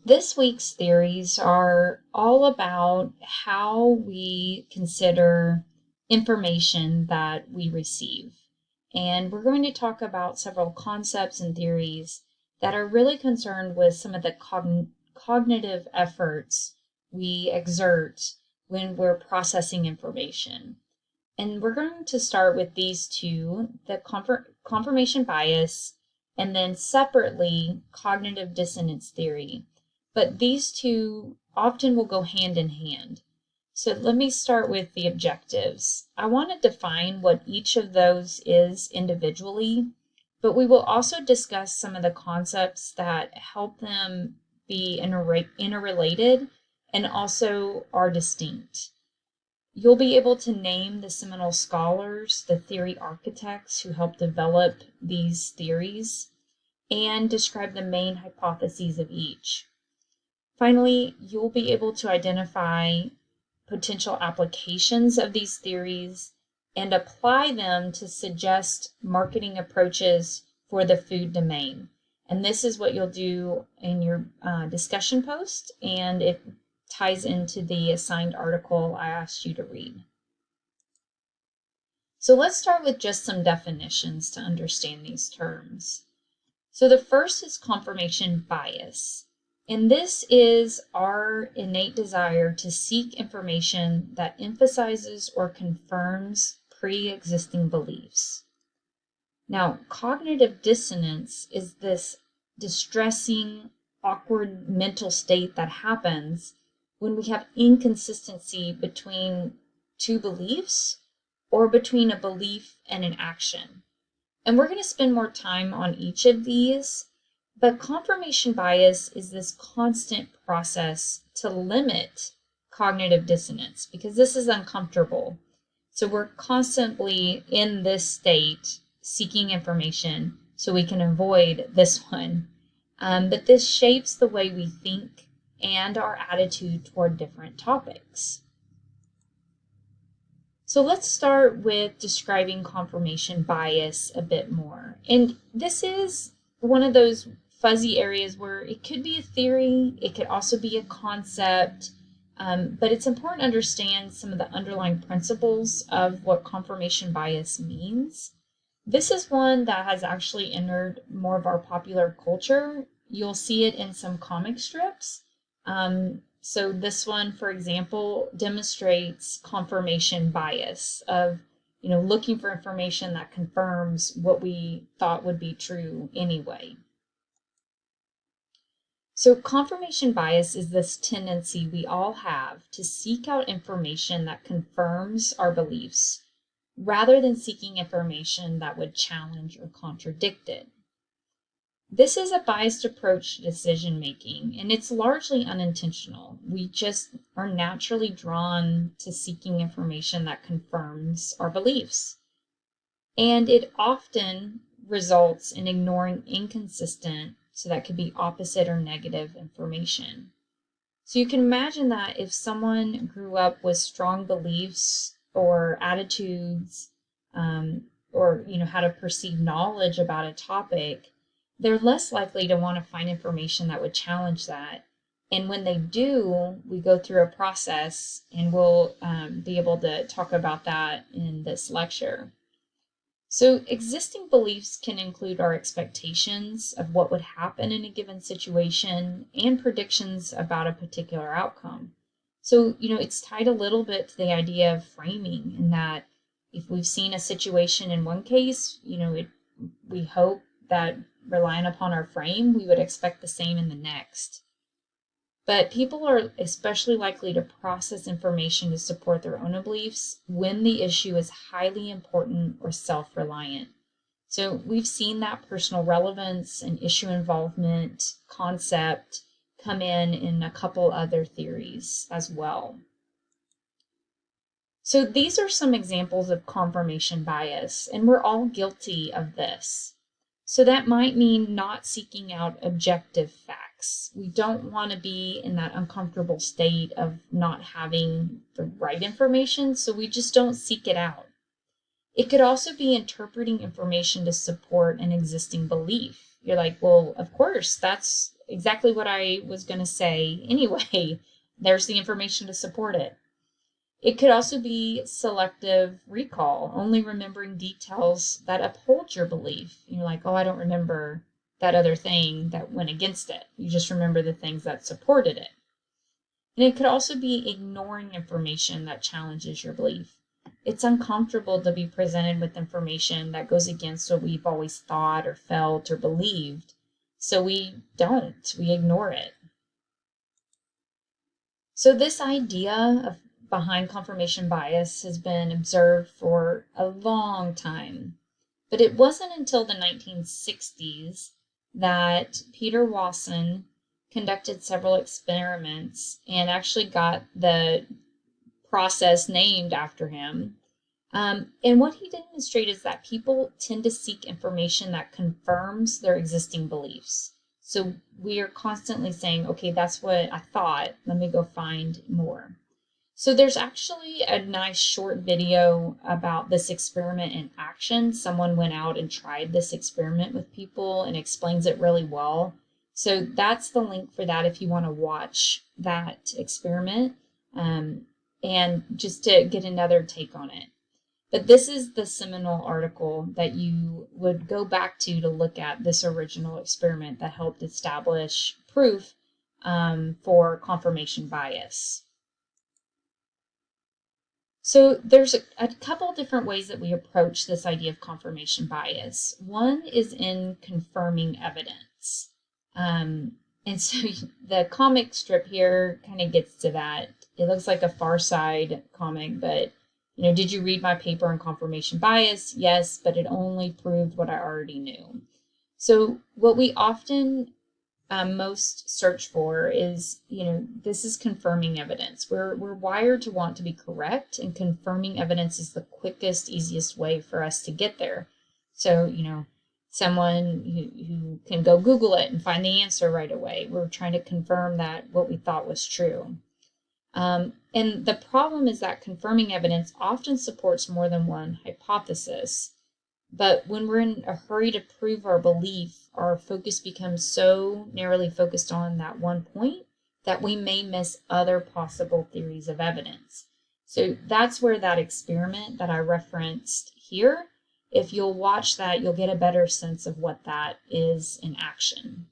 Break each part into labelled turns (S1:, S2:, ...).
S1: This week's theories are all about how we consider information that we receive. And we're going to talk about several concepts and theories that are really concerned with some of the cognitive efforts we exert when we're processing information. And we're going to start with these two, the confirmation bias, and then separately, cognitive dissonance theory. But these two often will go hand in hand. So let me start with the objectives. I want to define what each of those is individually, but we will also discuss some of the concepts that help them be interrelated and also are distinct. You'll be able to name the seminal scholars, the theory architects who helped develop these theories, and describe the main hypotheses of each. Finally, you'll be able to identify potential applications of these theories and apply them to suggest marketing approaches for the food domain. And this is what you'll do in your discussion post, and it ties into the assigned article I asked you to read. So let's start with just some definitions to understand these terms. So the first is confirmation bias. And this is our innate desire to seek information that emphasizes or confirms pre-existing beliefs. Now, cognitive dissonance is this distressing, awkward mental state that happens when we have inconsistency between two beliefs or between a belief and an action. And we're going to spend more time on each of these, but confirmation bias is this constant process to limit cognitive dissonance because this is uncomfortable. So we're constantly in this state seeking information so we can avoid this one. But this shapes the way we think and our attitude toward different topics. So let's start with describing confirmation bias a bit more. And this is one of those fuzzy areas where it could be a theory, it could also be a concept, but it's important to understand some of the underlying principles of what confirmation bias means. This is one that has actually entered more of our popular culture. You'll see it in some comic strips. So this one, for example, demonstrates confirmation bias of, looking for information that confirms what we thought would be true anyway. So confirmation bias is this tendency we all have to seek out information that confirms our beliefs rather than seeking information that would challenge or contradict it. This is a biased approach to decision making, and it's largely unintentional. We just are naturally drawn to seeking information that confirms our beliefs. And it often results in ignoring inconsistent, so that could be opposite or negative information. So you can imagine that if someone grew up with strong beliefs or attitudes, or had a perceived knowledge about a topic, they're less likely to want to find information that would challenge that. And when they do, we go through a process, and we'll be able to talk about that in this lecture. So existing beliefs can include our expectations of what would happen in a given situation and predictions about a particular outcome. So, it's tied a little bit to the idea of framing, in that if we've seen a situation in one case, we hope that relying upon our frame, we would expect the same in the next. But people are especially likely to process information to support their own beliefs when the issue is highly important or self-reliant. So we've seen that personal relevance and issue involvement concept come in a couple other theories as well. So these are some examples of confirmation bias, and we're all guilty of this. So that might mean not seeking out objective facts. We don't want to be in that uncomfortable state of not having the right information, so we just don't seek it out. It could also be interpreting information to support an existing belief. You're like, well, of course, that's exactly what I was going to say anyway. There's the information to support it. It could also be selective recall, only remembering details that uphold your belief. You're like, oh, I don't remember that other thing that went against it. You just remember the things that supported it. And it could also be ignoring information that challenges your belief. It's uncomfortable to be presented with information that goes against what we've always thought or felt or believed. So we ignore it. So this idea of behind confirmation bias has been observed for a long time, but it wasn't until the 1960s that Peter Wasson conducted several experiments and actually got the process named after him. And what he demonstrated is that people tend to seek information that confirms their existing beliefs. So we are constantly saying, okay, that's what I thought. Let me go find more. So there's actually a nice short video about this experiment in action. Someone went out and tried this experiment with people and explains it really well. So that's the link for that if you want to watch that experiment and just to get another take on it. But this is the seminal article that you would go back to look at this original experiment that helped establish proof for confirmation bias. So there's a couple different ways that we approach this idea of confirmation bias. One is in confirming evidence. And so the comic strip here kind of gets to that. It looks like a Far Side comic, but did you read my paper on confirmation bias? Yes, but it only proved what I already knew. So what we often most search for is, this is confirming evidence. We're wired to want to be correct, and confirming evidence is the quickest, easiest way for us to get there. So, someone who can go Google it and find the answer right away. We're trying to confirm that what we thought was true. And the problem is that confirming evidence often supports more than one hypothesis. But when we're in a hurry to prove our belief, our focus becomes so narrowly focused on that one point that we may miss other possible theories of evidence. So that's where that experiment that I referenced here, if you'll watch that, you'll get a better sense of what that is in action.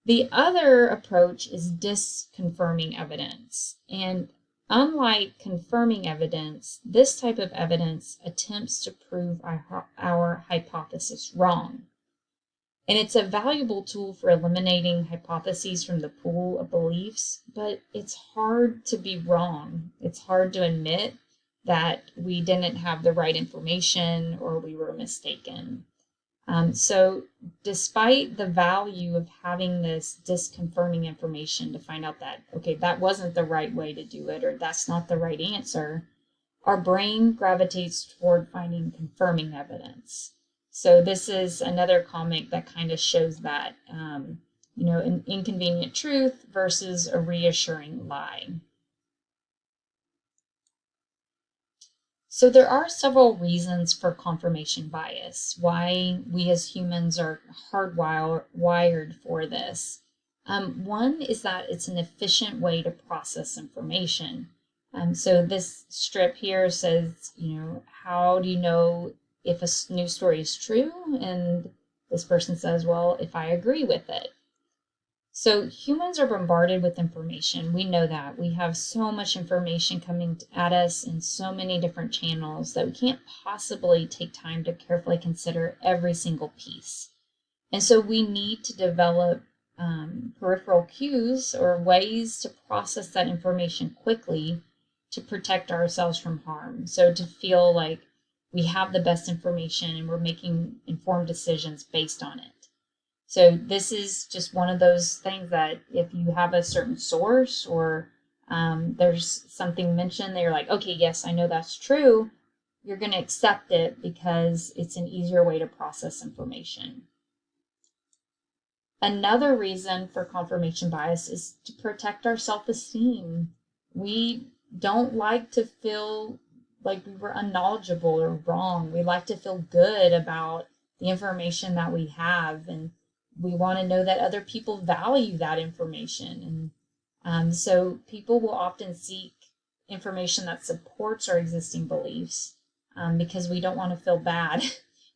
S1: The other approach is disconfirming evidence. And unlike confirming evidence, this type of evidence attempts to prove our hypothesis wrong. And it's a valuable tool for eliminating hypotheses from the pool of beliefs, but it's hard to be wrong. It's hard to admit that we didn't have the right information or we were mistaken. So despite the value of having this disconfirming information to find out that, okay, that wasn't the right way to do it, or that's not the right answer, our brain gravitates toward finding confirming evidence. So this is another comic that kind of shows that, an inconvenient truth versus a reassuring lie. So there are several reasons for confirmation bias, why we as humans are hardwired for this. One is that it's an efficient way to process information. So this strip here says, how do you know if a news story is true? And this person says, well, if I agree with it. So humans are bombarded with information. We know that. We have so much information coming at us in so many different channels that we can't possibly take time to carefully consider every single piece. And so we need to develop peripheral cues or ways to process that information quickly to protect ourselves from harm. So to feel like we have the best information and we're making informed decisions based on it. So this is just one of those things that if you have a certain source or there's something mentioned that you're like, okay, yes, I know that's true, you're going to accept it because it's an easier way to process information. Another reason for confirmation bias is to protect our self-esteem. We don't like to feel like we were unknowledgeable or wrong. We like to feel good about the information that we have, and we want to know that other people value that information. And so people will often seek information that supports our existing beliefs because we don't want to feel bad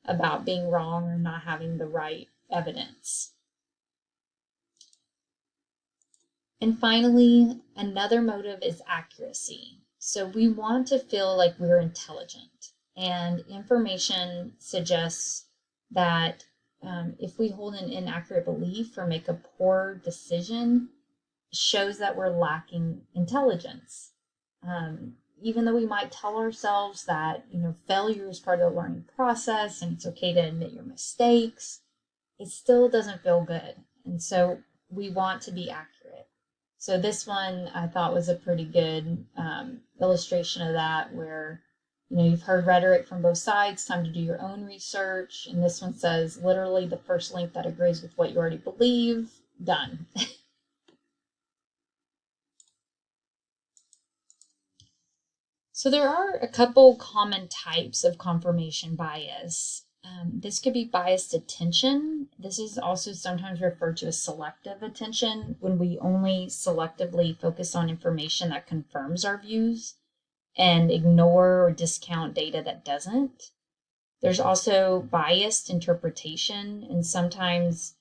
S1: about being wrong or not having the right evidence. And finally, another motive is accuracy. So we want to feel like we're intelligent, and information suggests that if we hold an inaccurate belief or make a poor decision, shows that we're lacking intelligence. Even though we might tell ourselves that, failure is part of the learning process and it's okay to admit your mistakes, it still doesn't feel good. And so we want to be accurate. So this one I thought was a pretty good illustration of that, where you've heard rhetoric from both sides, time to do your own research. And this one says literally the first link that agrees with what you already believe, done. So there are a couple common types of confirmation bias. This could be biased attention. This is also sometimes referred to as selective attention, when we only selectively focus on information that confirms our views and ignore or discount data that doesn't. There's also biased interpretation, and sometimes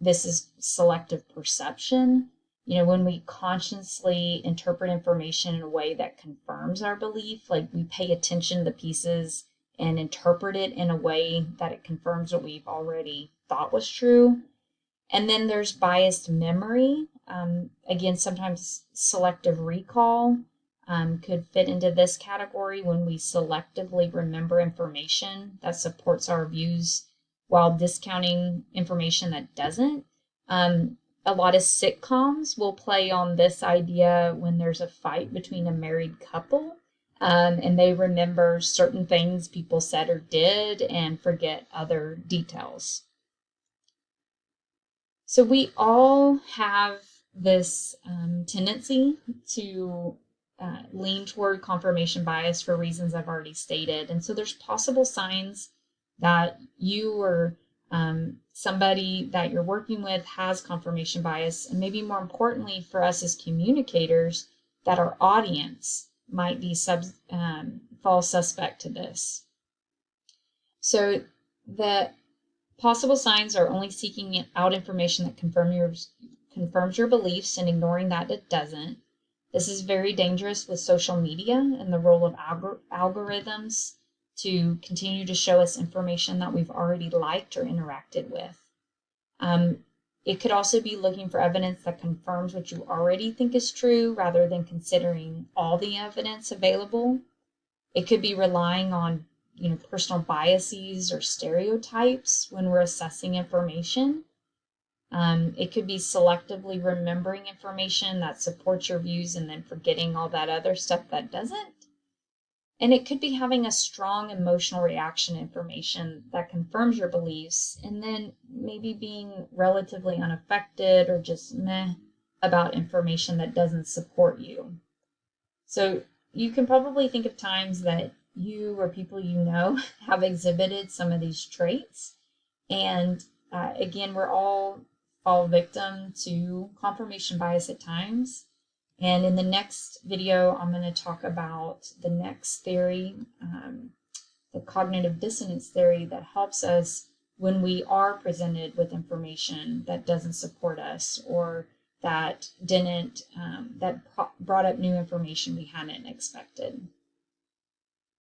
S1: this is selective perception. When we consciously interpret information in a way that confirms our belief, like we pay attention to the pieces and interpret it in a way that it confirms what we've already thought was true. And then there's biased memory. Again, sometimes selective recall could fit into this category, when we selectively remember information that supports our views while discounting information that doesn't. A lot of sitcoms will play on this idea when there's a fight between a married couple, and they remember certain things people said or did and forget other details. So we all have this tendency to lean toward confirmation bias for reasons I've already stated. And so there's possible signs that you or somebody that you're working with has confirmation bias, and maybe more importantly for us as communicators, that our audience might be fall suspect to this. So the possible signs are only seeking out information that confirms your beliefs and ignoring that it doesn't. This is very dangerous with social media and the role of algorithms to continue to show us information that we've already liked or interacted with. It could also be looking for evidence that confirms what you already think is true rather than considering all the evidence available. It could be relying on personal biases or stereotypes when we're assessing information. It could be selectively remembering information that supports your views and then forgetting all that other stuff that doesn't. And it could be having a strong emotional reaction to information that confirms your beliefs and then maybe being relatively unaffected or just meh about information that doesn't support you. So you can probably think of times that you or people you know have exhibited some of these traits. And again, we're all fall victim to confirmation bias at times. And in the next video, I'm going to talk about the next theory, the cognitive dissonance theory, that helps us when we are presented with information that doesn't support us, or that brought up new information we hadn't expected.